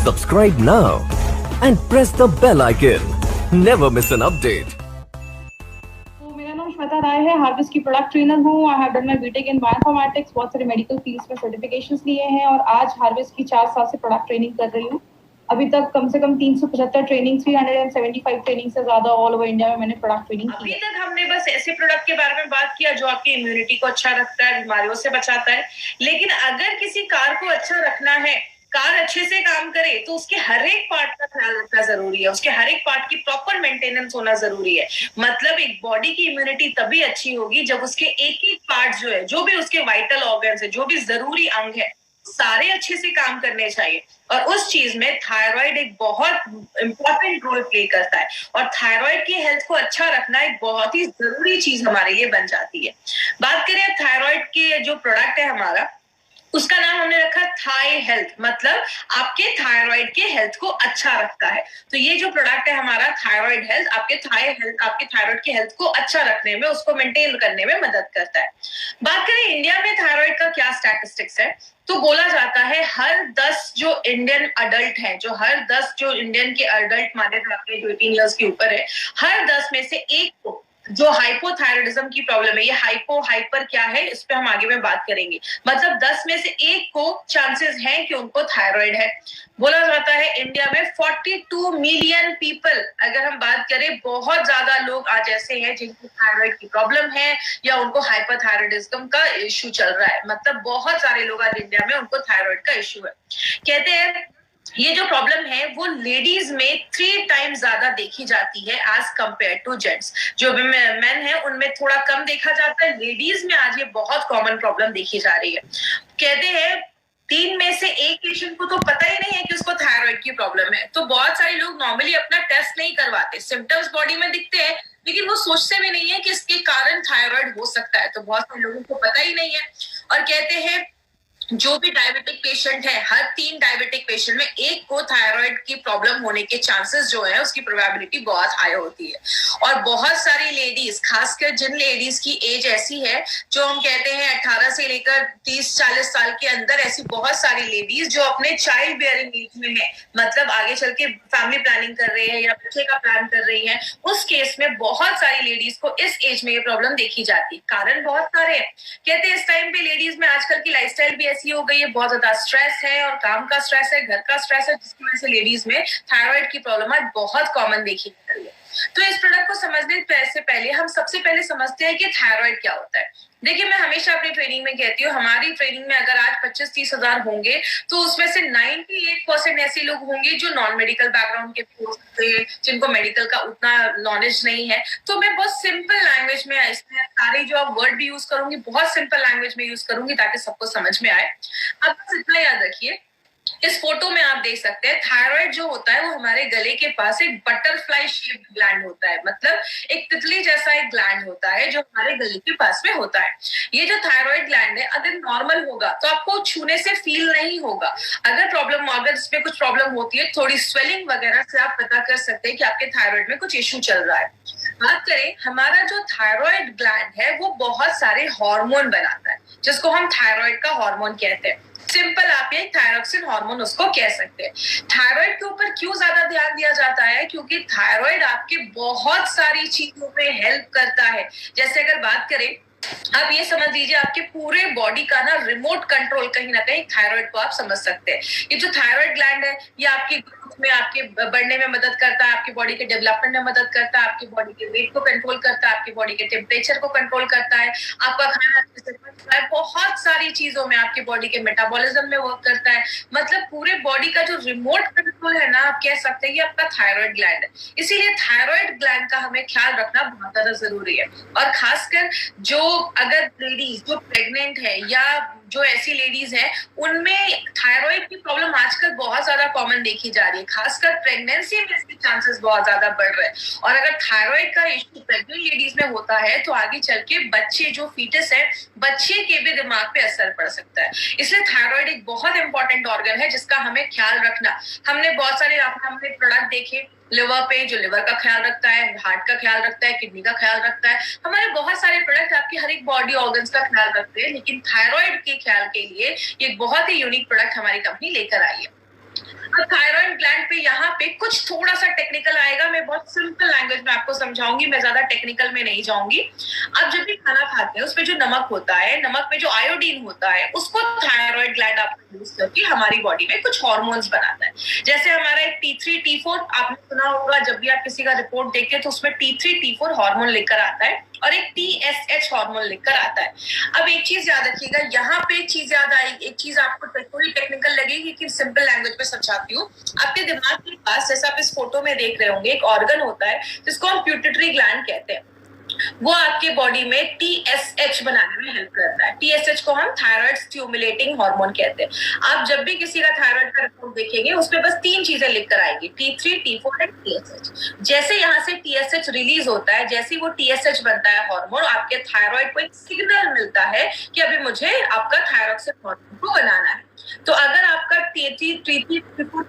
Subscribe now and press the bell icon. Never miss an update. तो मेरा नाम श्वेता राय है, हार्वेस्ट की प्रोडक्ट ट्रेनर हूँ। I have done my BTech in bioinformatics, बहुत सारे मेडिकल फील्ड्स में सर्टिफिकेशंस लिए हैं और आज हार्वेस्ट की 4 साल से प्रोडक्ट ट्रेनिंग कर रही हूँ। अभी तक कम से कम 375 ट्रेनिंग, 375 ट्रेनिंग से ज्यादा ऑल ओवर इंडिया में मैंने प्रोडक्ट ट्रेनिंग की। अभी तक हमने बस ऐसे प्रोडक्ट के बारे में बात किया जो आपकी इम्यूनिटी को अच्छा रखता है, बीमारियों से बचाता है। लेकिन अगर किसी कार को अच्छा रखना है, कार अच्छे से काम करे, तो उसके हर एक पार्ट का ख्याल रखना जरूरी है। उसके हर एक पार्ट की प्रॉपर मेंटेनेंस होना जरूरी है। मतलब एक बॉडी की इम्यूनिटी तभी अच्छी होगी जब उसके एक एक पार्ट जो है, जो भी उसके वाइटल ऑर्गन्स है, जो भी जरूरी अंग है, सारे अच्छे से काम करने चाहिए। और उस चीज में थायराइड एक बहुत इंपॉर्टेंट रोल प्ले करता है। और थायराइड की हेल्थ को अच्छा रखना एक बहुत ही जरूरी चीज हमारे लिए बन जाती है। बात करें थायराइड के जो प्रोडक्ट है हमारा, उसका नाम हमने रखा थाई हेल्थ, मतलब आपके थायराइड के हेल्थ को अच्छा रखता है। तो ये जो प्रोडक्ट है हमारा थायराइड हेल्थ, आपके थायराइड के हेल्थ को अच्छा रखने में, उसको मेंटेन करने में मदद करता है। बात करें इंडिया में थायराइड का क्या स्टैटिस्टिक्स है, तो बोला जाता है हर 10 जो इंडियन अडल्ट हैं, हर 10 जो इंडियन के अडल्ट माने जाते हैं जो 18 इयर्स के ऊपर है, हर 10 में से एक को जो हाइपोथायराइडिज्म की प्रॉब्लम है, ये हाइपर क्या है, इस पे हम आगे में बात करेंगे। मतलब 10 में से एक को चांसेस हैं कि उनको थायराइड है। बोला जाता है इंडिया में 42 मिलियन पीपल, अगर हम बात करें, बहुत ज्यादा लोग आज ऐसे हैं जिनको थायराइड की प्रॉब्लम है या उनको हाइपोथायराइडिज्म का इश्यू चल रहा है। मतलब बहुत सारे लोग आज इंडिया में उनको थायराइड का इश्यू है। कहते हैं ये जो प्रॉब्लम है वो लेडीज में 3 टाइम्स ज्यादा देखी जाती है एज कंपेयर टू जेंट्स। जो मेन है उनमें थोड़ा कम देखा जाता है, लेडीज में आज ये बहुत कॉमन प्रॉब्लम देखी जा रही है। कहते हैं 3 में से 1 पेशेंट को तो पता ही नहीं है कि उसको थायराइड की प्रॉब्लम है। तो बहुत सारे लोग नॉर्मली अपना टेस्ट नहीं करवाते, सिम्टम्स बॉडी में दिखते हैं लेकिन वो सोचते भी नहीं है कि इसके कारण थायराइड हो सकता है। तो बहुत सारे लोगों को पता ही नहीं है। और कहते हैं जो भी डायबिटिक पेशेंट है, हर 3 डायबिटिक पेशेंट में एक को थायराइड की प्रॉब्लम होने के चांसेस जो है, उसकी प्रोबेबिलिटी बहुत हाई होती है। और बहुत सारी लेडीज, खासकर जिन लेडीज की एज ऐसी है जो हम कहते हैं 18 से लेकर 30-40 साल के अंदर, ऐसी बहुत सारी लेडीज जो अपने चाइल्ड बेयरिंग एज में है, मतलब आगे चल के फैमिली प्लानिंग कर रही है या बच्चे का प्लान कर रही है, उस केस में बहुत सारी लेडीज को इस एज में ये प्रॉब्लम देखी जाती है। कारण बहुत सारे हैं। कहते हैं इस टाइम पे लेडीज में आजकल की लाइफस्टाइल भी ऐसी हो गई है, बहुत ज्यादा स्ट्रेस है और काम का स्ट्रेस है, घर का स्ट्रेस है, जिसकी वजह से लेडीज में थायराइड की प्रॉब्लम आज बहुत कॉमन देखी जा रही है। तो इस प्रोडक्ट को समझने से पहले हम सबसे पहले समझते हैं कि थायराइड क्या होता है। देखिए, मैं हमेशा अपनी ट्रेनिंग में कहती हूँ, हमारी ट्रेनिंग में अगर आज 25-30 हजार होंगे तो उसमें से 98% ऐसे लोग होंगे जो नॉन मेडिकल बैकग्राउंड के हो सकते हैं, जिनको मेडिकल का उतना नॉलेज नहीं है। तो मैं बहुत सिंपल लैंग्वेज में इसमें सारे जो आप वर्ड भी यूज करूंगी, बहुत सिंपल लैंग्वेज में यूज करूंगी ताकि सबको समझ में आए। अब बस इतना याद रखिए, इस फोटो में आप देख सकते हैं थायराइड जो होता है वो हमारे गले के पास एक बटरफ्लाई शेप्ड ग्लैंड होता है, मतलब एक तितली जैसा एक ग्लैंड होता है जो हमारे गले के पास में होता है। ये जो थायराइड ग्लैंड है अगर नॉर्मल होगा तो आपको छूने से फील नहीं होगा। अगर इसमें कुछ प्रॉब्लम होती है, थोड़ी स्वेलिंग वगैरह से आप पता कर सकते हैं कि आपके थायराइड में कुछ इश्यू चल रहा है। बात करें, हमारा जो थायराइड ग्लैंड है वो बहुत सारे हार्मोन बनाता है, जिसको हम थायराइड का हार्मोन कहते हैं। सिंपल आप ये थायरोक्सिन हार्मोन उसको कह सकते हैं। थायराइड के ऊपर क्यों ज्यादा ध्यान दिया जाता है, क्योंकि थायराइड आपके बहुत सारी चीजों में हेल्प करता है। जैसे अगर बात करें, आप ये समझ लीजिए आपके पूरे बॉडी का ना रिमोट कंट्रोल कहीं ना कहीं थायराइड को आप समझ सकते हैं। ये जो थायराइड ग्लैंड है ये आपकी ग्रोथ में, आपके बढ़ने में मदद करता है, आपकी बॉडी के डेवलपमेंट में मदद करता है, आपकी बॉडी के वेट को कंट्रोल करता है, आपकी बॉडी के टेम्परेचर को कंट्रोल करता है, आपका खाना अच्छे से पचता है, बहुत सारी चीजों में आपकी बॉडी के मेटाबॉलिज्म में वर्क करता है। मतलब पूरे बॉडी का जो रिमोट कंट्रोल है ना, आप कह सकते हैं ये आपका थायराइड ग्लैंड है। इसीलिए थायराइड ग्लैंड का हमें ख्याल रखना बहुत ज्यादा जरूरी है। और खासकर जो अगर लेडीज जो प्रेग्नेंट है या जो ऐसी लेडीज हैं उनमें थायराइड की प्रॉब्लम आजकल बहुत ज्यादा कॉमन देखी जा रही है, खासकर प्रेगनेंसी में इसके चांसेस बहुत ज्यादा बढ़ रहे हैं। और अगर थायराइड का इश्यू प्रेग्नेंट लेडीज में होता है तो आगे चल के बच्चे जो फीटस है, बच्चे के भी दिमाग पे असर पड़ सकता है। इसलिए थायराइड एक बहुत इंपॉर्टेंट ऑर्गन है जिसका हमें ख्याल रखना। हमने बहुत सारे हमने प्रोडक्ट देखे लिवर पे, जो लिवर का ख्याल रखता है, हार्ट का ख्याल रखता है, किडनी का ख्याल रखता है। हमारे बहुत सारे प्रोडक्ट आपके हर एक बॉडी ऑर्गन्स का ख्याल रखते हैं, लेकिन थायराइड के ख्याल के लिए ये एक बहुत ही यूनिक प्रोडक्ट हमारी कंपनी लेकर आई है। अब थायराइड थायराइड ग्लैंड पे यहाँ पे कुछ थोड़ा सा टेक्निकल आएगा, मैं बहुत सिंपल लैंग्वेज में आपको समझाऊंगी, मैं ज्यादा टेक्निकल में नहीं जाऊंगी। आप जब भी खाना खाते हैं उसमें जो नमक होता है, नमक में जो आयोडीन होता है, उसको थायराइड ग्लैंड आपको यूज करके हमारी बॉडी में कुछ हार्मोन्स बनाता है। जैसे हमारा एक T3 T4 आपने सुना होगा, जब भी आप किसी का रिपोर्ट देखते हैं तो उसमें T3 T4 हार्मोन लिखकर आता है और एक TSH हार्मोन लिखकर आता है। अब एक चीज याद रखिएगा, यहाँ पे एक चीज याद आई, एक चीज आपको थोड़ी टेक्निकल लगेगी कि सिंपल लैंग्वेज में समझाती हूँ। आपके दिमाग के पास, जैसा आप इस फोटो में देख रहे होंगे, एक ऑर्गन होता है जिसको हम प्यूटिटरी ग्लैंड कहते हैं। वो आपके बॉडी में TSH बनाने में हेल्प करता है। TSH को हम थायराइड स्टिमुलेटिंग हार्मोन कहते हैं। आप जब भी किसी का थायराइड का रिपोर्ट देखेंगे उसमें बस 3 चीजें लिख कर आएगी, T3 T4 एंड TSH। जैसे यहाँ से TSH रिलीज होता है, जैसे वो TSH बनता है हार्मोन, आपके थायराइड को एक सिग्नल मिलता है कि अभी मुझे आपका थायरॉक्सिन हार्मोन को बनाना है। तो अगर आपका T3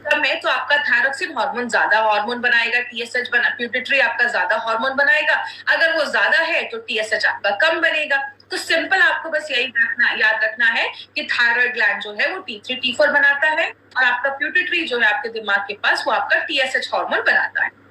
कम है तो आपका थायरॉक्सिन हार्मोन ज्यादा हार्मोन बनाएगा, TSH प्यूटिटरी आपका ज्यादा हार्मोन बनाएगा। अगर वो ज्यादा है तो TSH आपका कम बनेगा। तो सिंपल आपको बस यही याद रखना है कि थायराइड ग्लैंड जो है वो T3 T4 बनाता है और आपका प्यूटिटरी जो है आपके दिमाग के पास वो आपका TSH हार्मोन बनाता है।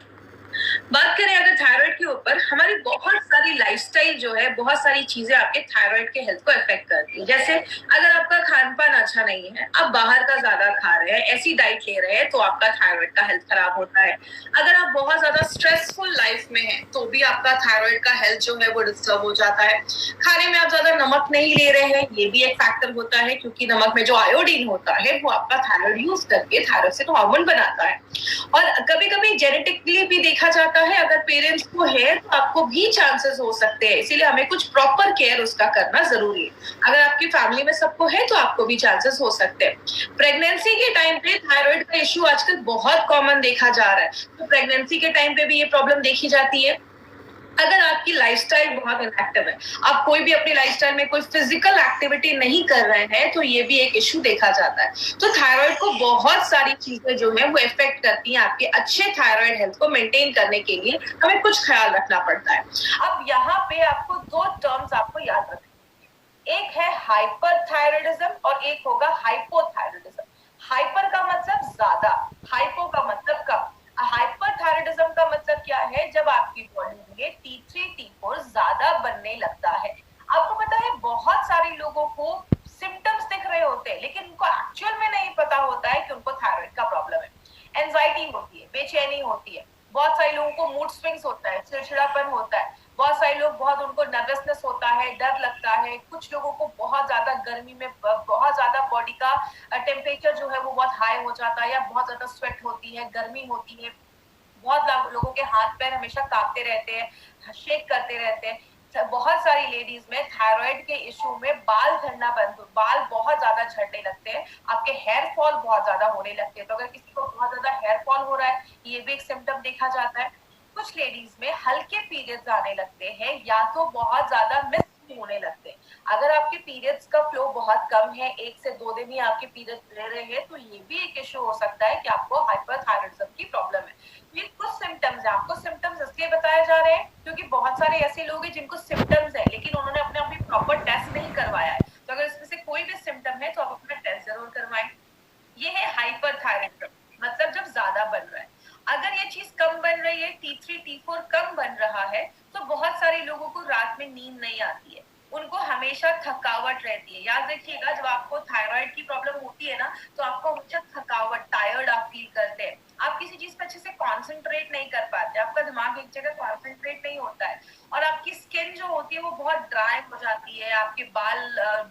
बात करें अगर थायराइड के ऊपर, हमारी बहुत सारी लाइफस्टाइल जो है, बहुत सारी चीजें आपके थायराइड के हेल्थ को अफेक्ट करती है। जैसे अगर आपका खान पान अच्छा नहीं है, आप बाहर का ज्यादा खा रहे हैं, ऐसी डाइट ले रहे हैं, तो आपका थायराइड का हेल्थ खराब होता है। अगर आप बहुत ज्यादा स्ट्रेसफुल लाइफ में हैं तो भी आपका थायराइड का हेल्थ जो है वो डिस्टर्ब हो जाता है। खाने में आप ज्यादा नमक नहीं ले रहे हैं, ये भी एक फैक्टर होता है, क्योंकि नमक में जो आयोडीन होता है वो आपका थायराइड यूज करके थायरॉक्सिन हार्मोन बनाता है। और कभी कभी जेनेटिकली भी देखा जाता है, अगर पेरेंट्स को है तो आपको भी चांसेस हो सकते हैं, इसीलिए हमें कुछ प्रॉपर केयर उसका करना जरूरी है। अगर आपकी फैमिली में सबको है तो आपको भी चांसेस हो सकते हैं। प्रेगनेंसी के टाइम पे थायराइड का इश्यू आजकल बहुत कॉमन देखा जा रहा है, तो प्रेगनेंसी के टाइम पे भी ये प्रॉब्लम देखी जाती है। अगर आपकी लाइफस्टाइल बहुत इनएक्टिव है, आप कोई भी अपनी लाइफस्टाइल में कोई फिजिकल एक्टिविटी नहीं कर रहे हैं, तो ये भी एक इश्यू देखा जाता है। तो थायराइड को बहुत सारी चीजें जो है वो इफेक्ट करती हैं। आपके अच्छे थायराइड हेल्थ को मेंटेन करने के लिए हमें कुछ ख्याल रखना पड़ता है। अब यहाँ पे आपको 2 टर्म्स आपको याद रखना, एक है हाइपरथायराइडिज्म और एक होगा हाइपोथायराइडिज्म। हाइपर का मतलब ज्यादा, हाइपो का मतलब कम। हाइपरथायराइडिज्म का मतलब क्या है, जब आपकी बॉडी में T3 T4 ज्यादा बनने लगता है। आपको पता है बहुत सारे लोगों को सिम्टम्स दिख रहे होते हैं, लेकिन उनको एक्चुअल में नहीं पता होता है कि उनको थायराइड का प्रॉब्लम है। एंजाइटी होती है, बेचैनी होती है, बहुत सारे लोगों को मूड स्विंग्स होता है, चिड़चिड़ापन होता है, बहुत सारे लोग उनको नर्वसनेस होता है, डर लगता है। कुछ लोगों को बहुत ज्यादा गर्मी में बहुत ज्यादा बॉडी का टेम्परेचर जो है वो बहुत हाई हो जाता है, या बहुत ज्यादा स्वेट होती है, गर्मी होती है। बहुत लोगों के हाथ पैर हमेशा कांपते रहते हैं, शेक करते रहते हैं। बहुत सारी लेडीज में थायराइड के इश्यू में बाल झड़ना बंद, बाल बहुत ज्यादा झड़ने लगते हैं, आपके हेयर फॉल बहुत ज्यादा होने लगते हैं। तो अगर किसी को बहुत ज्यादा हेयर फॉल हो रहा है, ये भी एक सिम्टम देखा जाता है। कुछ लेडीज में हल्के पीरियड्स आने लगते हैं, या तो बहुत ज्यादा मिस होने लगते हैं। अगर आपके पीरियड्स का फ्लो बहुत कम है, 1 से 2 दिन ही आपके पीरियड्स रह रहे हैं, तो ये भी एक इश्यू हो सकता है कि आपको हाइपरथायराइडिज्म की प्रॉब्लम है। ये कुछ सिम्टम्स है, आपको सिम्टम्स इसलिए बताए जा रहे हैं क्योंकि बहुत सारे ऐसे लोग हैं जिनको सिम्टम्स है, लेकिन उन्होंने अपने अभी प्रॉपर टेस्ट नहीं करवाया है। तो अगर इसमें से कोई भी सिम्टम है तो आप अपना टेस्ट जरूर करवाएं। ये है हाइपरथायराइडिज्म, मतलब जब ज्यादा बन रहा है। अगर ये चीज कम बन रही है, T3 T4 कम बन रहा है, तो बहुत सारे लोगों को रात में नींद नहीं आती है, उनको हमेशा थकावट रहती है। याद रखिएगा, जब आपको थायराइड की प्रॉब्लम होती है ना, तो आपको हमेशा थकावट, टायर्ड आप फील करते हैं, आप किसी चीज पे अच्छे से कॉन्सेंट्रेट नहीं कर पाते, आपका दिमाग एक जगह कॉन्सेंट्रेट नहीं होता है, और आपकी स्किन जो होती है वो बहुत ड्राई हो जाती है, आपके बाल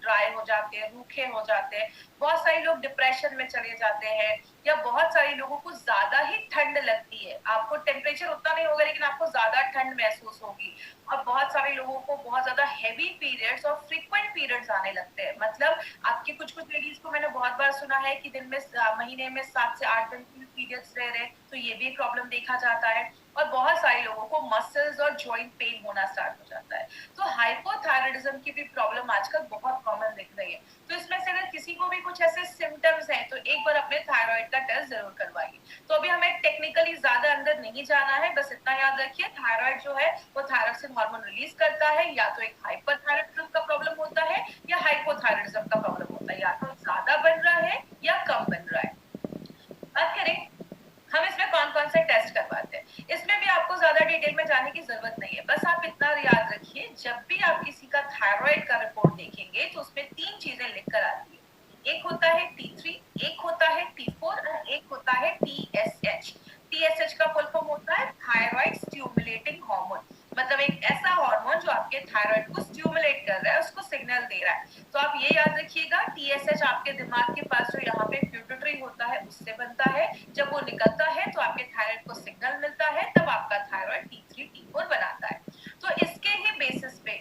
ड्राई हो जाते हैं, रूखे हो जाते हैं। बहुत सारे लोग डिप्रेशन में चले जाते हैं, या बहुत सारे लोगों को ज्यादा ही ठंड लगती है। आपको टेम्परेचर उतना नहीं होगा, लेकिन आपको ज्यादा ठंड महसूस होगी। और बहुत सारे लोगों को बहुत ज्यादा हैवी पीरियड्स और फ्रीक्वेंट पीरियड्स आने लगते हैं। मतलब आपके कुछ लेडीज को मैंने बहुत बार सुना है कि दिन में महीने में 7 से 8 दिन की पीरियड्स रह रहे, तो ये भी प्रॉब्लम देखा जाता है। और बहुत सारे लोगों को मसल्स और जॉइंट पेन होना स्टार्ट हो जाता है। तो हाइपोथायराइडिज्म की भी प्रॉब्लम आजकल बहुत कॉमन दिख रही है। तो इसमें से अगर किसी को भी कुछ ऐसे सिम्टम्स हैं, तो एक बार अपने थायराइड का टेस्ट जरूर करवाइए। तो अभी हमें टेक्निकली ज्यादा अंदर नहीं जाना है, बस इतना याद रखिए, थायराइड जो है वो थायरॉक्सिन हार्मोन रिलीज करता है। या तो एक हाइपरथायराइडिज्म का प्रॉब्लम होता है, या हाइपोथायराइडिज्म का प्रॉब्लम होता है, या तो ज्यादा बन रहा है या कम बन रहा है। बात करें डिटेल में जाने की जरूरत नहीं है, बस आप इतना याद रखिए, जब भी आप किसी का थायराइड का रिपोर्ट देखेंगे तो उसमें 3 चीजें लिखकर आती है। एक होता है T3, एक होता है T4 और एक होता है TSH। TSH का फुल फॉर्म होता है थायराइड स्टिमुलेटिंग हार्मोन, मतलब एक ऐसा हार्मोन जो आपके थायराइड को स्टिमुलेट कर रहा है, उसको सिग्नल दे रहा है। तो आप ये याद रखिएगा, TSH आपके दिमाग के पास जो यहाँ पे प्यूटरी होता है उससे बनता है, जब वो निकलता है तो आपके थायराइड को सिग्नल मिलता है, तब आपका थायराइड T3 T4 बनाता है। तो इसके ही बेसिस पे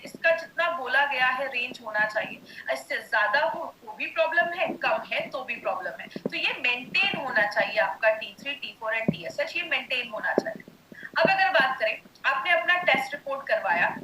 इसका जितना बोला गया है रेंज होना चाहिए, इससे ज्यादा हो तो भी प्रॉब्लम है, कम है तो भी प्रॉब्लम है। तो ये मेंटेन होना चाहिए, आपका T3 T4 एंड TSH ये मेंटेन होना चाहिए। अब अगर बात करें, आपने अपना टेस्ट रिपोर्ट करवाया,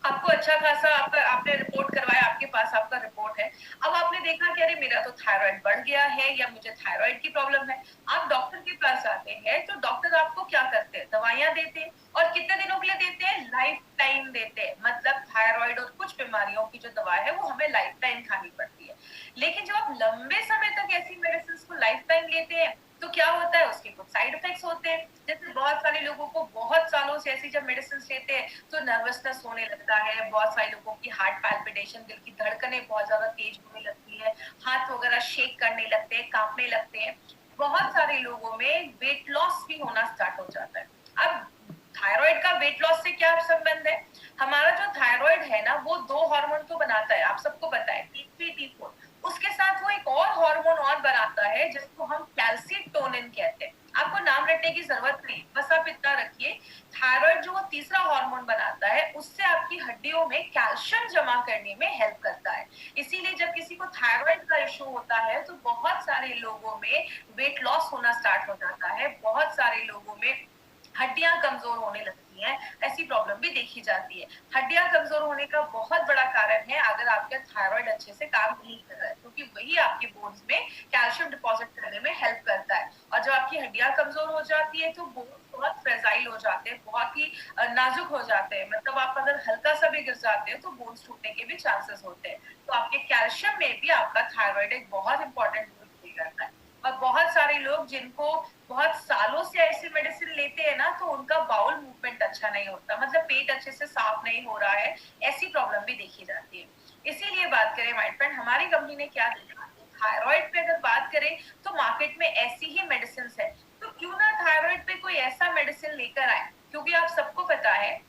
आपको अच्छा खासा आपने रिपोर्ट करवाया, आपके पास आपका रिपोर्ट है, अब आपने देखा कि अरे मेरा तो थायराइड बढ़ गया है या मुझे थायराइड की प्रॉब्लम है। आप डॉक्टर के पास जाते हैं तो डॉक्टर आपको क्या करते हैं, दवाइयां देते हैं, और कितने दिनों के लिए देते हैं, लाइफ टाइम देते हैं। मतलब थायराइड और कुछ बीमारियों की जो दवा है वो हमें लाइफ टाइम खानी पड़ती है। लेकिन जब आप लंबे समय तक ऐसी मेडिसिन को लाइफ टाइम लेते हैं तो क्या होता है, उसके कुछ साइड इफेक्ट्स होते हैं। जैसे बहुत सारे लोगों को बहुत सालों से ऐसी जब मेडिसिन लेते हैं तो नर्वसनेस होने लगता है, बहुत सारे लोगों की हार्ट पैल्पिटेशन, दिल की धड़कनें बहुत ज्यादा तेज होने लगती है, हाथ वगैरह शेक करने लगते हैं, कांपने लगते हैं। बहुत सारे लोगों में वेट लॉस भी होना स्टार्ट हो जाता है। अब थायराइड का वेट लॉस से क्या संबंध है, हमारा जो थायराइड है ना वो 2 हार्मोन तो बनाता है, आप सबको पता है, T3 T4। उसके साथ वो एक और हार्मोन और बनाता है जिसको हम कैल्सीटोनिन कहते हैं। आपको नाम रटने की जरूरत नहीं, बस आप इतना रखिए, थायराइड जो वो तीसरा हार्मोन बनाता है उससे आपकी हड्डियों में कैल्शियम जमा करने में हेल्प करता है। इसीलिए जब किसी को थायराइड का इश्यू होता है तो बहुत सारे लोगों में वेट लॉस होना स्टार्ट हो जाता है, बहुत सारे लोगों में हड्डियां कमजोर होने लगती हैं, ऐसी प्रॉब्लम भी देखी जाती है। हड्डियां कमजोर होने का बहुत बड़ा कारण है अगर आपका थायराइड अच्छे से काम नहीं कर रहा है, क्योंकि वही आपके बोन्स में कैल्शियम डिपॉजिट करने में हेल्प करता है। और जब आपकी हड्डियां कमजोर हो जाती है तो बोन्स बहुत फ्रेजाइल हो जाते हैं, बहुत ही नाजुक हो जाते हैं। मतलब आप अगर हल्का सा भी गिर जाते हैं तो बोन्स टूटने के भी चांसेस होते हैं। तो आपके कैल्शियम में भी आपका थायराइड एक बहुत इंपॉर्टेंट रोल प्ले करता है। और बहुत सारे लोग जिनको बहुत सालों से ऐसी मेडिसिन लेते हैं ना, तो उनका बाउल मूवमेंट अच्छा नहीं होता, मतलब पेट अच्छे से साफ नहीं हो रहा है, ऐसी प्रॉब्लम भी देखी जाती है। इसीलिए बात करें माय फ्रेंड, हमारी कंपनी ने क्या देखा, थायराइड पे अगर बात करें तो मार्केट में ऐसी ही मेडिसिन है, तो क्यों ना थायराइड पे कोई ऐसा मेडिसिन लेकर आए। क्योंकि आप सबको पता है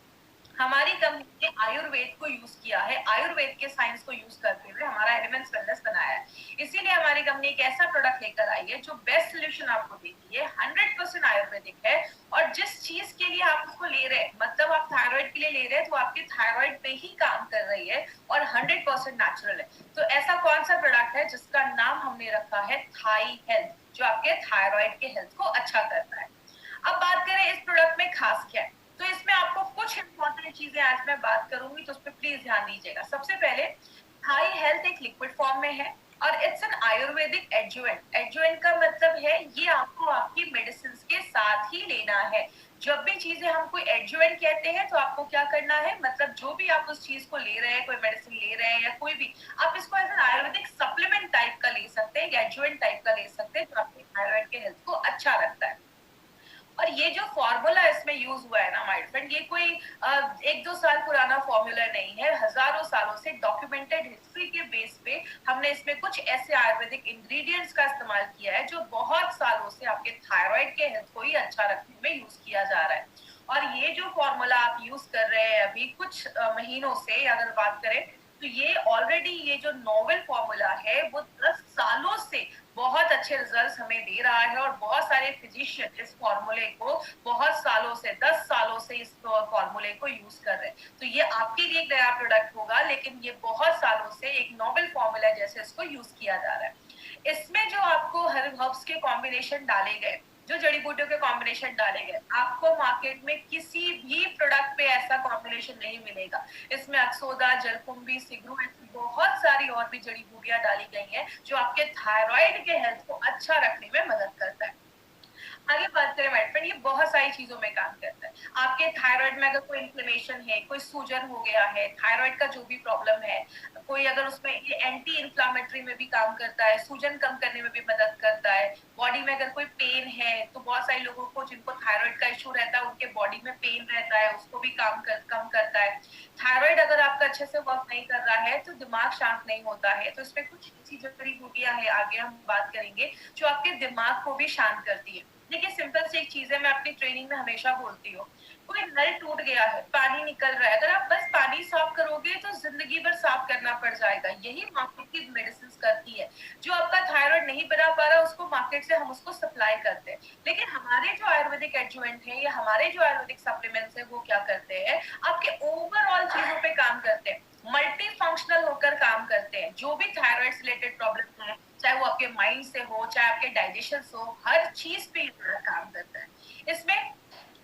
हमारी कंपनी ने आयुर्वेद को यूज किया है, आयुर्वेद के साइंस को यूज करते हुए हमारा एलिमेंट्स वेलनेस बनाया है। इसीलिए हमारी कंपनी एक ऐसा प्रोडक्ट लेकर आई है जो बेस्ट सोल्यूशन आपको देती है, 100% आयुर्वेदिक है। और जिस चीज के लिए आप उसको ले रहे हैं, मतलब आप थायराइड के लिए ले रहे हैं तो आपके थायराइड पे ही काम कर रही है और 100% नेचुरल है। तो ऐसा कौन सा प्रोडक्ट है जिसका नाम हमने रखा है थाई हेल्थ, जो आपके थायराइड के हेल्थ को अच्छा करता है। अब बात करें इस प्रोडक्ट में खास क्या है, तो इसमें आपको कुछ इंपॉर्टेंट चीजें आज मैं बात करूंगी, तो उस पर प्लीज ध्यान दीजिएगा। सबसे पहले, थाई हेल्थ एक लिक्विड फॉर्म में है और it's an Ayurvedic adjuvant. Adjuvant का मतलब है ये आपको आपकी मेडिसिन के साथ ही लेना है। जब भी चीजें हम कोई एडजुवेंट कहते हैं तो आपको क्या करना है, मतलब जो भी आप उस चीज को ले रहे हैं, कोई मेडिसिन ले रहे हैं या कोई भी, आप इसको as an ayurvedic supplement type का ले सकते हैं, एडजुवेंट टाइप का ले सकते हैं, जो आपकी थायराइड के हेल्थ को अच्छा रखता है। और ये जो फॉर्मूला इसमें यूज हुआ है ना माय फ्रेंड, ये कोई 1-2 साल पुराना फॉर्मूला नहीं है, हजारों सालों से डॉक्यूमेंटेड हिस्ट्री के बेस पे हमने इसमें कुछ ऐसे आयुर्वेदिक इंग्रेडिएंट्स का इस्तेमाल किया है जो बहुत सालों से आपके थायराइड के हेल्थ को ही अच्छा रखने में यूज किया जा रहा है। और ये जो फॉर्मूला आप यूज कर रहे हैं अभी कुछ महीनों से अगर बात करें, तो ये ऑलरेडी ये जो नोवेल फॉर्मूला है वो 10 सालों से बहुत अच्छे रिजल्ट्स हमें दे रहा है। और बहुत सारे फिजिशियन इस फॉर्मूले को बहुत सालों से, 10 सालों से इस फॉर्मूले को यूज कर रहे हैं। तो ये आपके लिए एक नया प्रोडक्ट होगा, लेकिन ये बहुत सालों से एक नोवेल फॉर्मूला जैसे इसको यूज किया जा रहा है। इसमें जो आपको हर्ब्स के कॉम्बिनेशन डाले गए, जो जड़ी बूटियों के कॉम्बिनेशन डाले गए, आपको मार्केट में किसी भी प्रोडक्ट पे ऐसा कॉम्बिनेशन नहीं मिलेगा। इसमें अक्सोदा, जलकुंभी, सिगरू, ऐसी बहुत सारी और भी जड़ी बूटियां डाली गई हैं जो आपके थायराइड के हेल्थ को अच्छा रखने में मदद करता है। आगे बात करें माय फ्रेंड, ये बहुत सारी चीजों में काम करता है। आपके थायराइड में अगर कोई इन्फ्लेमेशन है, कोई सूजन हो गया है, थायराइड का जो भी प्रॉब्लम है, कोई अगर उसमें ये एंटी इन्फ्लामेटरी में भी काम करता है, सूजन कम करने में भी मदद करता है। बॉडी में अगर कोई पेन है, तो बहुत सारे लोगों को जिनको थायराइड का इशू रहता है उनके बॉडी में पेन रहता है, उसको भी कम करता है। थायराइड अगर आपका अच्छे से वर्क नहीं कर रहा है तो दिमाग शांत नहीं होता है, तो इसमें कुछ ऐसी जड़ी बूटियां हैं, आगे हम बात करेंगे, जो आपके दिमाग को भी शांत करती है। देखिए सिंपल सी एक चीज है, मैं अपनी ट्रेनिंग में हमेशा बोलती हूँ, कोई नल टूट गया है, पानी निकल रहा है, अगर आप बस पानी साफ करोगे तो जिंदगी भर साफ करना पड़ जाएगा। यही मार्केट की मेडिसिन करती है। जो आपका थायराइड नहीं बना पा रहा उसको मार्केट से हम उसको सप्लाई करते हैं, लेकिन हमारे जो आयुर्वेदिक एडजुवेंट है या हमारे जो आयुर्वेदिक सप्लीमेंट्स है वो क्या करते हैं, आपके ओवरऑल चीजों पे काम करते हैं, मल्टी फंक्शनल होकर काम करते हैं। जो भी थायराइड से रिलेटेड प्रॉब्लम है, चाहे वो आपके माइंड से हो, चाहे आपके डाइजेशन से हो, हर चीज पे काम करता है। इसमें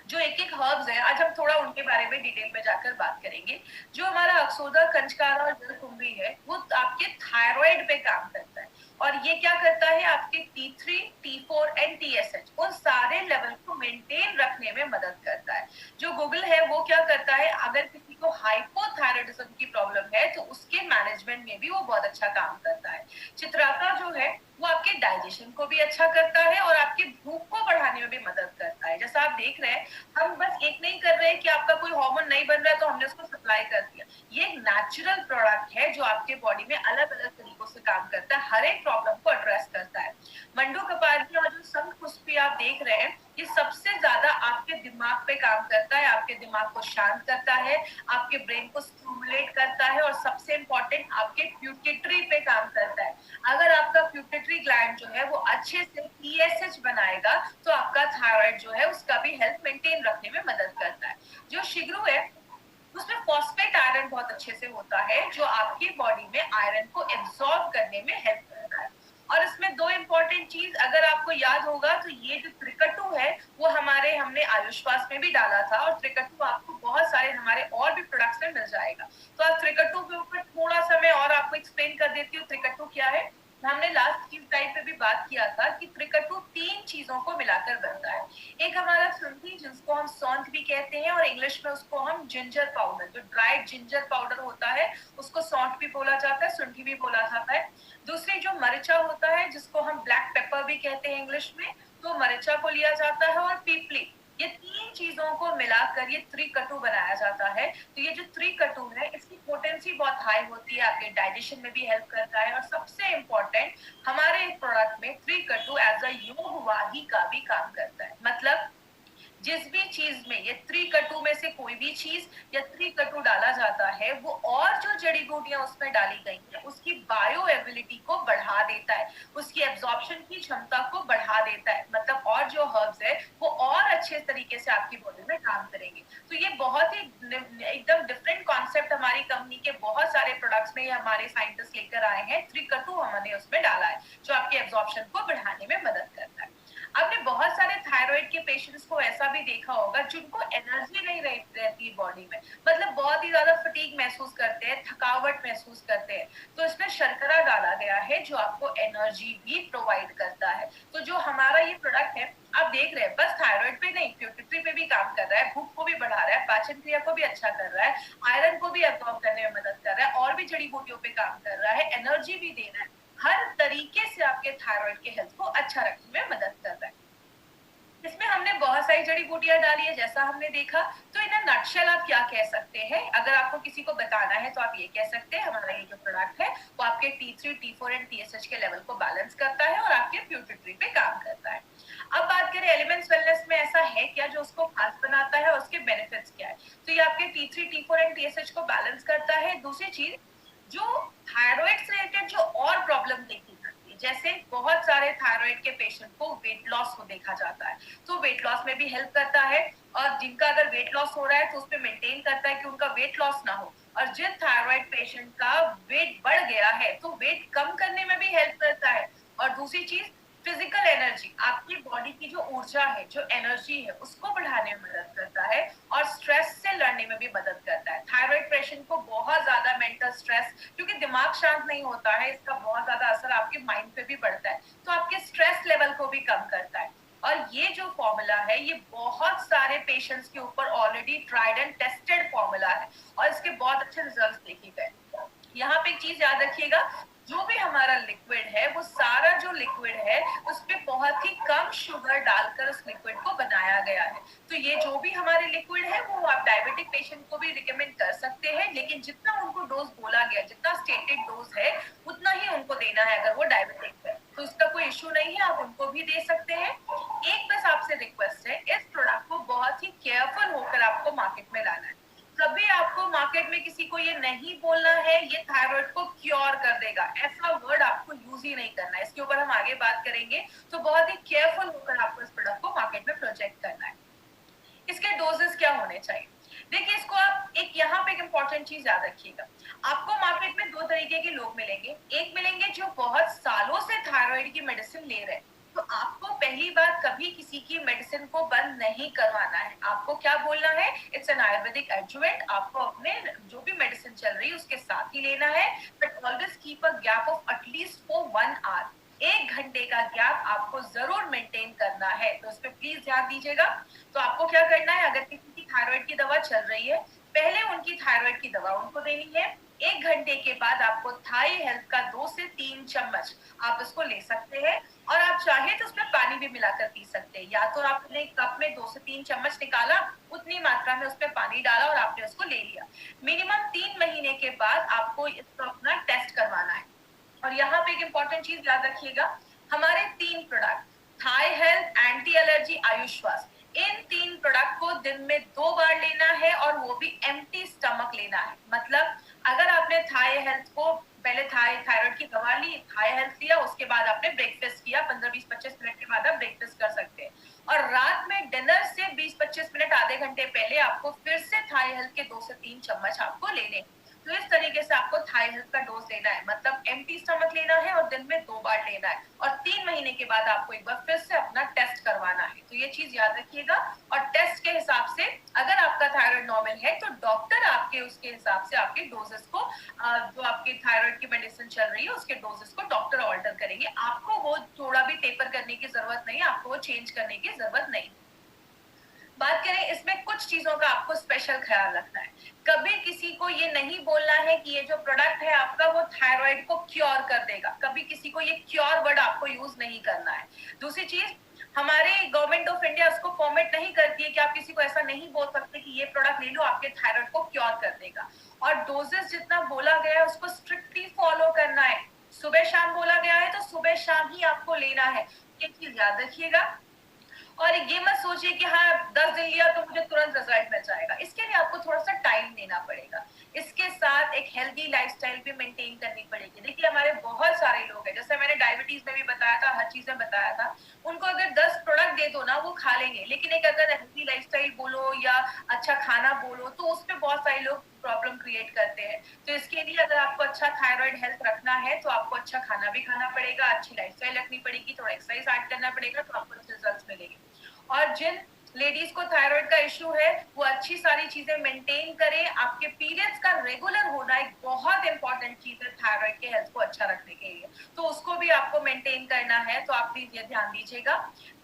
जो एक एक हर्ब्स है, आज हम थोड़ा उनके बारे में डिटेल में जाकर बात करेंगे। जो हमारा अक्सोदा, कंचकारा और जलकुंभी है, वो आपके थायराइड पे काम करता है, और ये क्या करता है, आपके T3, T4 एंड TSH उन सारे लेवल को मेंटेन रखने में मदद करता है। जो गूगल है वो क्या करता है, अगर किसी को हाइपोथायराइडिज्म की प्रॉब्लम है तो उसके मैनेजमेंट में भी वो बहुत अच्छा काम करता है। चित्राका जो है वो आपके डाइजेशन को भी अच्छा करता है और आपकी भूख को बढ़ाने में भी मदद करता है। जैसा आप देख रहे हैं, हम बस एक नहीं कर रहे कि आपका कोई हार्मोन नहीं बन रहा है तो हमने उसको सप्लाई कर दिया। ये एक नेचुरल प्रोडक्ट है जो आपके बॉडी में अलग अलग तरीकों से काम करता है, हर एक प्रॉब्लम को एड्रेस करता है। मंडू कपाली और जो शंख पुष्पी आप देख रहे हैं, ये सबसे ज्यादा आपके दिमाग पे काम करता है, आपके दिमाग को शांत करता है, आपके ब्रेन को स्टिमुलेट करता है, और सबसे इंपॉर्टेंट आपके प्यूटिटरी पे काम करता है। अगर आपका प्यूटिटरी ग्लैंड जो है वो अच्छे से TSH बनाएगा तो आपका थायराइड जो है उसका भी हेल्थ मेंटेन रखने में मदद करता है। जो शिग्रू है उसमें फॉस्फेट आयरन बहुत अच्छे से होता है, जो आपकी बॉडी में आयरन को एब्सॉर्ब करने में हेल्प करता है। और इसमें दो इंपॉर्टेंट चीज अगर आपको याद होगा, तो ये जो त्रिकटु है वो हमने आयुष्वास में भी डाला था, और त्रिकटु आपको बहुत सारे हमारे और भी प्रोडक्ट्स में मिल जाएगा। तो आज त्रिकटु के ऊपर थोड़ा सा मैं और आपको एक्सप्लेन कर देती हूँ त्रिकटु क्या है। हमने लास्ट चीज टाइप पे भी बात किया था कि त्रिकटु 3 चीजों को मिलाकर बनता है। एक हमारा शुंठी, जिसको हम सौंठ भी कहते हैं, और इंग्लिश में उसको हम जिंजर पाउडर, जो ड्राइड जिंजर पाउडर होता है उसको सौंठ भी बोला जाता है, शुंठी भी बोला जाता है। दूसरी जो मरिचा होता है, जिसको हम ब्लैक पेपर भी कहते हैं इंग्लिश में, तो मरिचा को लिया जाता है, और पीपली। ये 3 चीजों को मिलाकर ये त्रिकटु बनाया जाता है। तो ये जो त्रिकटु है इसकी पोटेंसी बहुत हाई होती है, आपके डाइजेशन में भी हेल्प करता है, और सबसे इम्पोर्टेंट हमारे प्रोडक्ट में त्रिकटु एज अ योगवाही का भी काम करता है। मतलब जिस भी चीज में ये त्रिकटु में से कोई भी चीज या त्रिकटु डाला जाता है, वो और जो जड़ी बूटियां उसमें डाली गई हैं उसकी बायो एबिलिटी को बढ़ा देता है, उसकी एब्जॉर्प्शन की क्षमता को बढ़ा देता है। मतलब और जो हर्ब्स है वो और अच्छे तरीके से आपकी बॉडी में काम करेंगे। तो ये बहुत ही एकदम डिफरेंट कॉन्सेप्ट हमारी कंपनी के बहुत सारे प्रोडक्ट्स में हमारे साइंटिस्ट लेकर आए हैं। त्रिकटु हमने उसमें डाला है जो आपके एब्जॉर्प्शन को बढ़ाने में मदद करता है। आपने बहुत सारे थायराइड के पेशेंट्स को ऐसा भी देखा होगा जिनको एनर्जी नहीं रहती बॉडी में, मतलब बहुत ही ज्यादा फटीग महसूस करते हैं, थकावट महसूस करते हैं। तो इसमें शर्करा डाला गया है जो आपको एनर्जी भी प्रोवाइड करता है। तो जो हमारा ये प्रोडक्ट है आप देख रहे हैं, बस थायराइड पे नहीं, प्यूटिटरी पे भी काम कर रहा है, भूख को भी बढ़ा रहा है, पाचन क्रिया को भी अच्छा कर रहा है, आयरन को भी एब्जॉर्ब करने में मदद कर रहा है, और भी जड़ी बूटियों पे काम कर रहा है, एनर्जी भी दे रहा है। हर तरीके से आपके थायराइड के हेल्थ को अच्छा रखने में मदद कर रहा है। इसमें हमने बहुत सारी जड़ी बूटियां डाली है जैसा हमने देखा। तो इन नटशेल आप क्या कह सकते हैं, अगर आपको किसी को बताना है तो आप ये कह सकते हैं हमारा ये जो प्रोडक्ट है वो आपके T3, T4 एंड TSH के लेवल को बैलेंस करता है और आपके प्यूटिटरी पे काम करता है। अब बात करें एलिमेंट्स वेलनेस में ऐसा है क्या जो उसको खास बनाता है और उसके बेनिफिट्स क्या है। तो ये आपके T3, T4 एंड TSH को बैलेंस करता है। दूसरी चीज, जो थायराइड से रिलेटेड जो और प्रॉब्लम देखी जाती है, जैसे बहुत सारे थायराइड के पेशेंट को वेट लॉस को देखा जाता है, तो वेट लॉस में भी हेल्प करता है। और जिनका अगर वेट लॉस हो रहा है तो उस पर मेंटेन करता है कि उनका वेट लॉस ना हो। और जिन थायराइड पेशेंट का वेट बढ़ गया है तो वेट कम करने में भी हेल्प करता है। और दूसरी चीज, फिजिकल एनर्जी, आपकी बॉडी की जो ऊर्जा है, जो एनर्जी है, उसको बढ़ाने में मदद करता है और स्ट्रेस से लड़ने में भी मदद करता है। थायराइड पेशेंट को बहुत ज्यादा मेंटल स्ट्रेस, क्योंकि दिमाग शांत नहीं होता है, इसका बहुत ज्यादा असर आपके माइंड पे भी पड़ता है, तो आपके स्ट्रेस लेवल को भी कम करता है। और ये जो फॉर्मूला है ये बहुत सारे पेशेंट्स के ऊपर already tried and tested formula है और इसके बहुत अच्छे रिजल्ट्स देखे गए। यहाँ पे एक चीज याद रखिएगा, जो भी हमारा लिक्विड है वो सारा जो लिक्विड है उसमें बहुत ही कम शुगर डालकर उस लिक्विड को बनाया गया है। तो ये जो भी हमारे लिक्विड है वो आप डायबिटिक पेशेंट को भी रिकमेंड कर सकते हैं, लेकिन जितना उनको डोज बोला गया, जितना स्टेटेड डोज है उतना ही उनको देना है अगर वो डायबिटिक है। तो इसका कोई इश्यू नहीं है, आप उनको भी दे सकते हैं। एक बस आपसे रिक्वेस्ट है, इस प्रोडक्ट को बहुत ही केयरफुल होकर आपको मार्केट में लाना है। कभी आपको मार्केट में किसी को ये नहीं बोलना है ये थायराइड को क्योर कर देगा, ऐसा वर्ड आपको यूज ही नहीं करना है। इसके ऊपर हम आगे बात करेंगे, तो बहुत ही केयरफुल होकर आपको इस प्रोडक्ट को मार्केट में प्रोजेक्ट करना है। इसके डोजेस क्या होने चाहिए? देखिए, इसको आप यहाँ पे एक इंपॉर्टेंट चीज याद रखिएगा, आपको मार्केट में दो तरीके के लोग मिलेंगे। एक मिलेंगे जो बहुत सालों से थायराइड की मेडिसिन ले रहे हैं, तो आपको पहली बार कभी किसी की मेडिसिन को बंद नहीं करवाना है। आपको क्या बोलना है, इट्स एन आयुर्वेदिक एडजुवेंट, आपको अपने जो भी मेडिसिन चल रही है उसके साथ ही लेना है, but always keep a gap of at least for 1 hour. 1 घंटे का गैप आपको जरूर मेंटेन करना है, तो उस पर प्लीज ध्यान दीजिएगा। तो आपको क्या करना है, अगर किसी की थायराइड की दवा चल रही है, पहले उनकी थायराइड की दवा उनको देनी है। 1 घंटे के बाद आपको थाई हेल्थ का 2 से 3 चम्मच आप इसको ले सकते हैं, और आप चाहे तो उसमें पानी भी मिलाकर पी सकते हैं। या तो आपने कप में 2 से 3 चम्मच निकाला, उतनी मात्रा में उसमें पानी डाला और आपने उसको ले लिया। मिनिमम 3 महीने के बाद आपको इसको अपना टेस्ट करवाना है। और यहाँ पे एक इंपॉर्टेंट चीज याद रखिएगा, हमारे 3 प्रोडक्ट थाई हेल्थ, एंटी एलर्जी, आयुश्वास, इन 3 प्रोडक्ट को दिन में 2 बार लेना है और वो भी एम्प्टी स्टमक लेना है। मतलब अगर आपने थाई हेल्थ को पहले थायराइड की दवा ली, थाई हेल्थ लिया, उसके बाद आपने ब्रेकफास्ट किया, 15-20-25 मिनट के बाद आप ब्रेकफास्ट कर सकते हैं, और रात में डिनर से 20-25 मिनट आधे घंटे पहले आपको फिर से थाई हेल्थ के 2 से 3 चम्मच आपको लेने। तो इस तरीके से आपको थाई हेल्थ का डोज लेना है, मतलब एम्प्टी स्टमक लेना है और दिन में 2 बार लेना है, और 3 महीने के बाद आपको एक बार फिर से अपना टेस्ट करवाना है। तो ये चीज याद रखिएगा, और टेस्ट के हिसाब से अगर आपका थायराइड नॉर्मल है तो डॉक्टर आपके उसके हिसाब से आपके डोजेस को, जो आपके थायराइड की मेडिसिन चल रही है उसके डोजेस को डॉक्टर ऑल्टर करेंगे। आपको वो थोड़ा भी टेपर करने की जरूरत नहीं, आपको वो चेंज करने की जरूरत नहीं। बात करें, इसमें कुछ चीजों का आपको स्पेशल ख्याल रखना है। कभी किसी को ये नहीं बोलना है कि ये जो प्रोडक्ट है आपका वो थायराइड को क्योर कर देगा, कभी किसी को ये क्योर वर्ड आपको यूज नहीं करना है। दूसरी चीज, हमारे गवर्नमेंट ऑफ इंडिया उसको परमिट नहीं करती है कि आप किसी को ऐसा नहीं बोल सकते कि ये प्रोडक्ट ले लो आपके थायराइड को क्योर कर देगा। और डोजेस जितना बोला गया है उसको स्ट्रिक्टली फॉलो करना है। सुबह शाम बोला गया है तो सुबह शाम ही आपको लेना है, ये चीज याद रखिएगा। और ये मत सोचिए कि हाँ 10 दिन लिया तो मुझे तुरंत रिजल्ट मिल जाएगा, इसके लिए आपको थोड़ा सा टाइम देना पड़ेगा। इसके साथ एक हेल्दी लाइफस्टाइल भी मेंटेन करनी पड़ेगी। देखिए, हमारे बहुत सारे लोग हैं, जैसे मैंने डायबिटीज में भी बताया था, हर चीज में बताया था, उनको अगर 10 प्रोडक्ट दे दो ना वो खा लेंगे, लेकिन एक अगर हेल्दी लाइफस्टाइल बोलो या अच्छा खाना बोलो तो उसमें बहुत सारे लोग प्रॉब्लम क्रिएट करते हैं। तो इसके लिए अगर आपको अच्छा थायराइड हेल्थ रखना है तो आपको अच्छा खाना भी खाना पड़ेगा, अच्छी लाइफस्टाइल रखनी पड़ेगी, थोड़ा एक्सरसाइज ऐड करना पड़ेगा, तो आपको अच्छे रिजल्ट्स मिलेंगे। और जिन लेडीज को थायराइड का इश्यू है वो अच्छी सारी चीजें मेंटेन करें। आपके पीरियड्स का रेगुलर होना एक बहुत इंपॉर्टेंट चीज है थायराइड के हेल्थ को अच्छा रखने के लिए, तो उसको भी आपको मेंटेन करना है, तो आप प्लीज ये ध्यान दीजिएगा।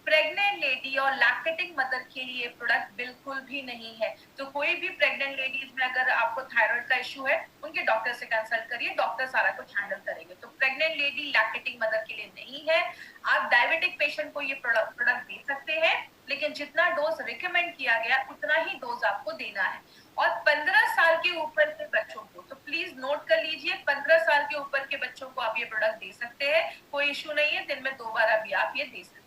प्रेग्नेंट लेडी और लैक्टेटिंग मदर के लिए प्रोडक्ट बिल्कुल भी नहीं है। तो कोई भी प्रेग्नेंट लेडीज में अगर आपको थायराइड का इश्यू है उनके डॉक्टर से कंसल्ट करिए, डॉक्टर सारा कुछ हैंडल करेंगे। तो प्रेग्नेंट लेडी, लैक्टेटिंग मदर के लिए नहीं है। आप डायबिटिक पेशेंट को ये प्रोडक्ट दे सकते हैं, लेकिन जितना डोज रिकमेंड किया गया उतना ही डोज आपको देना है। और 15 साल के ऊपर के बच्चों को, तो प्लीज नोट कर लीजिए, 15 साल के ऊपर के बच्चों को आप ये प्रोडक्ट दे सकते हैं, कोई इश्यू नहीं है, दिन में 2 बार अभी आप ये दे सकते हैं।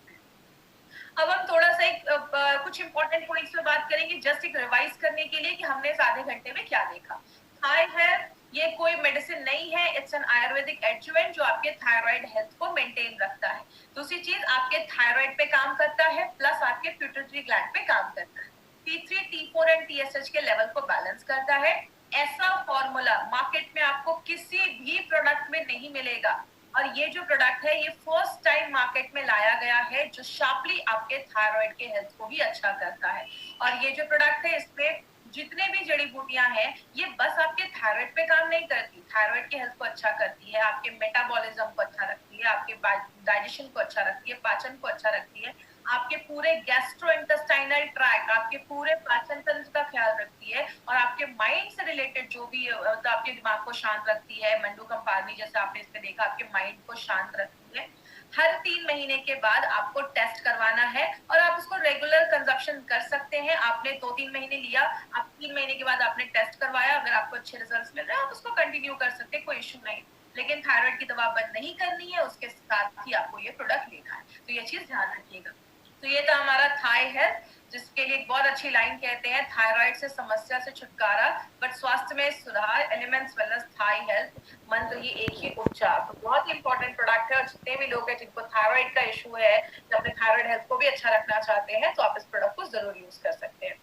अब हम थोड़ा सा कुछ इंपॉर्टेंट पॉइंट्स पे बात करेंगे, जस्ट एक रिवाइज करने के लिए कि हमने इस आधे घंटे में क्या देखा। थाई हेल्थ ये कोई मेडिसिन नहीं है, इट्स एन आयुर्वेदिक एडजुवेंट जो आपके थायराइड हेल्थ को मेंटेन रखता है। दूसरी चीज, आपके थायराइड पे काम करता है, प्लस आपके पिट्यूटरी ग्लैंड पे काम करता है। T3, T4 एंड TSH के लेवल को बैलेंस करता है। ऐसा फॉर्मूला मार्केट में आपको किसी भी प्रोडक्ट में नहीं मिलेगा, और ये जो प्रोडक्ट है ये फर्स्ट टाइम मार्केट में लाया गया है, जो शार्पली आपके थायराइड के हेल्थ को भी अच्छा करता है। और ये जो प्रोडक्ट है इसमें जितने भी जड़ी बूटियां हैं ये बस आपके थायराइड पे काम नहीं करती, थायराइड के हेल्थ को अच्छा करती है, आपके मेटाबॉलिज्म को अच्छा रखती है, आपके डाइजेशन को अच्छा रखती है, पाचन को अच्छा रखती है, आपके पूरे गैस्ट्रोइंटेस्टाइनल ट्रैक, आपके पूरे पाचन तंत्र का ख्याल रखती है और आपके माइंड से रिलेटेड जो भी तो आपके दिमाग को शांत रखती है। मंडू कंपारनी जैसे आपने इसमें देखा, आपके माइंड को शांत रखती है। हर 3 महीने के बाद आपको टेस्ट करवाना है और आप उसको रेगुलर कंजप्शन कर सकते हैं। आपने 2-3 महीने लिया, आप 3 महीने के बाद आपने टेस्ट करवाया, अगर आपको अच्छे रिजल्ट्स मिल रहे हैं आप उसको कंटिन्यू कर सकते हैं, कोई इश्यू नहीं। लेकिन थायराइड की दवा बंद नहीं करनी है, उसके साथ ही आपको ये प्रोडक्ट लेना है, तो ये चीज ध्यान रखिएगा। तो ये था हमारा थाई हेल्थ, जिसके लिए बहुत अच्छी लाइन कहते हैं, थायराइड से समस्या से छुटकारा बट स्वास्थ्य में सुधार, एलिमेंट्स वेलनेस थाई हेल्थ, मंत्र ही एक ही उपचार। तो बहुत ही इंपॉर्टेंट प्रोडक्ट है और जितने भी लोग हैं जिनको थायराइड का इशू है, जो अपने थायराइड हेल्थ को भी अच्छा रखना चाहते हैं, तो आप इस प्रोडक्ट को जरूर यूज कर सकते हैं।